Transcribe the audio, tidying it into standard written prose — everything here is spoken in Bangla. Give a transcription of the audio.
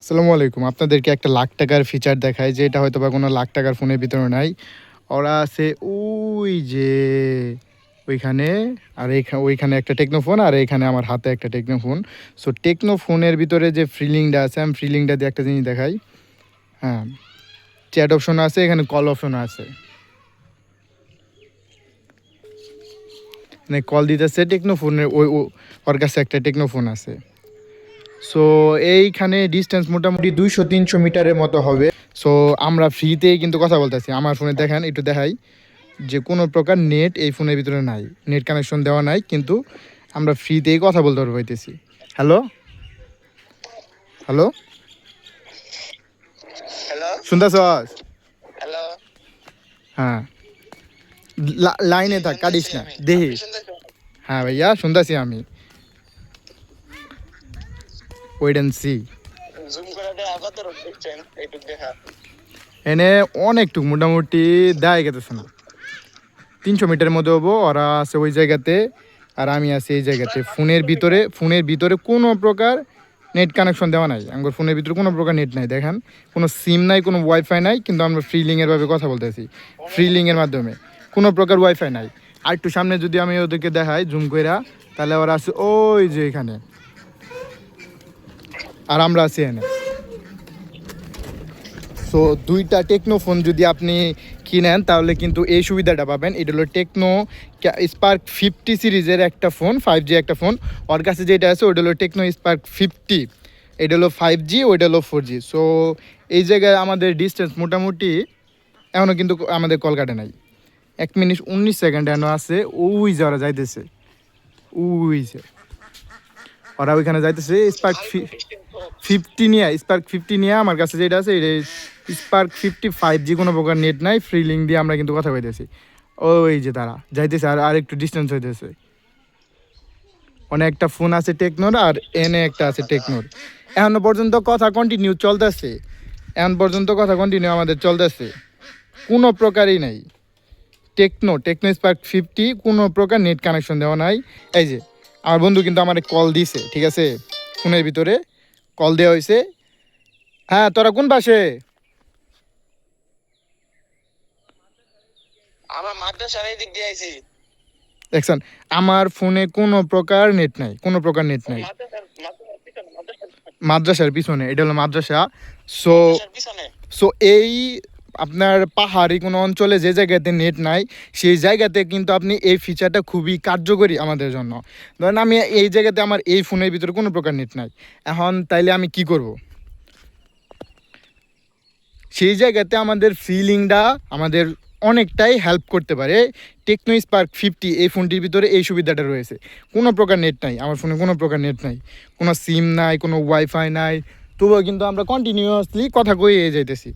আসসালামু আলাইকুম। আপনাদেরকে একটা লাখ টাকার ফিচার দেখায়, যেটা হয়তো বা কোনো লাখ টাকার ফোনের ভিতরে নাই। ওরা আছে ওই যে ওইখানে, আর ওইখানে একটা টেকনো ফোন, আর এখানে আমার হাতে একটা টেকনো ফোন। সো টেকনো ফোনের ভিতরে যে ফ্রিলিংটা আছে, আমি ফ্রিলিংটা দিয়ে একটা জিনিস দেখাই। হ্যাঁ, চ্যাট অপশন আছে, এখানে কল অপশন আছে। মানে কল দিতেছে টেকনো ফোনের, ওর কাছে একটা টেকনো ফোন আছে। সো এইখানে ডিস্টেন্স মোটামুটি 200-300 মিটারের মতো হবে। সো আমরা ফ্রিতেই কিন্তু কথা বলতেছি। আমার ফোনে দেখেন, একটু দেখাই যে কোনো প্রকার নেট এই ফোনের ভিতরে নাই, নেট কানেকশন দেওয়া নাই, কিন্তু আমরা ফ্রিতেই কথা বলতে পারতেছি। হ্যালো হ্যালো, হ্যালো শুনতেছ? হ্যালো হ্যাঁ, লাইনে থাক, কাটিস শুনতেছি না, আমি। দেখি। আপনি শুনতেছেন? হ্যাঁ ভাইয়া, শুনতেছি আমি। Wait and C. জুম করে দেখা কত রোগ দেখছেন এইটুক দেখা। এনে অনেকটুক মোটামুটি দেয় গেতেছে না, 300 মিটারের মধ্যে হবো। ওরা আছে ওই জায়গাতে, আর আমি আছি এই জায়গাতে। ফোনের ভিতরে কোনো প্রকার নেট কানেকশন দেওয়া নাই। আমার ফোনের ভিতরে কোনো প্রকার নেট নাই, দেখেন। কোনো সিম নাই, কোনো ওয়াইফাই নাই, কিন্তু আমরা ফ্রি লিঙ্কের ভাবে কথা বলতেছি, ফ্রি লিঙ্কের মাধ্যমে। কোনো প্রকার ওয়াইফাই নাই। আর একটু সামনে যদি আমি ওদেরকে দেখাই জুম কইরা, তাহলে ওরা আছে ওই যে এখানে, আর আমরা আছি এখানে। সো দুইটা টেকনো ফোন যদি আপনি কিনেন, তাহলে কিন্তু এই সুবিধাটা পাবেন। এটা হলো টেকনো স্পার্ক 50 সিরিজের একটা ফোন, 5G একটা ফোন। ওর কাছে যেটা আছে ওইটা হলো টেকনো স্পার্ক 50। এটা হলো 5G, ওইটা হলো 4G। সো এই জায়গায় আমাদের ডিস্টেন্স মোটামুটি এখনও কিন্তু আমাদের কল কাটে নাই। 1 মিনিট 19 সেকেন্ড এখনও আছে। ওই যে ওরা যাইতেছে, ওই যে ওরা ওইখানে যাইতেছে। স্পার্ক 50 নিয়ে আমার কাছে যেটা আছে এটা স্পার্ক 55G। কোনো প্রকার নেট নাই, ফ্রি লিঙ্ক দিয়ে আমরা কিন্তু কথা কইতেছি। ওই যে তারা যাইতেছে, আর একটু ডিস্টেন্স হইতেছে। অনেক একটা ফোন আছে টেকনোর, আর এনে একটা আছে টেকনোর। এখনো পর্যন্ত কথা কন্টিনিউ চলতেছে, এখন পর্যন্ত কথা কন্টিনিউ আমাদের চলতেছে, কোনো প্রকারই নাই। টেকনো স্পার্ক 50 কোনো প্রকার নেট কানেকশন দেওয়া নাই। এই যে আমার বন্ধু কিন্তু আমার কল দিছে, ঠিক আছে, ফোনের ভিতরে কল দেওয়া হয়েছে। হ্যাঁ, তোরা কোন পাশে? আমার মাদ্রাসার এই দিক দিয়ে আইছি। দেখছেন, আমার ফোনে কোনো প্রকার নেট নাই, কোনো প্রকার নেট নাই। মাদ্রাসার পিছনে, এটা হলো মাদ্রাসা। সো পিছনে। সো এই আপনার পাহাড়ি কোনো অঞ্চলে যে জায়গাতে নেট নাই, সেই জায়গাতে কিন্তু আপনি এই ফিচারটা খুবই কার্যকরী আমাদের জন্য। ধরেন আমি এই জায়গাতে, আমার এই ফোনের ভিতরে কোনো প্রকার নেট নাই, এখন তাইলে আমি কি করব? সেই জায়গাতে আমাদের ফিলিংটা আমাদের অনেকটাই হেল্প করতে পারে। টেকনো স্পার্ক 50 এই ফোনটির ভিতরে এই সুবিধাটা রয়েছে। কোনো প্রকার নেট নাই আমার ফোনে, কোনো প্রকার নেট নাই, কোনো সিম নাই, কোনো ওয়াইফাই নাই, তবুও কিন্তু আমরা কন্টিনিউয়াসলি কথা কয়ে যাইতেছি।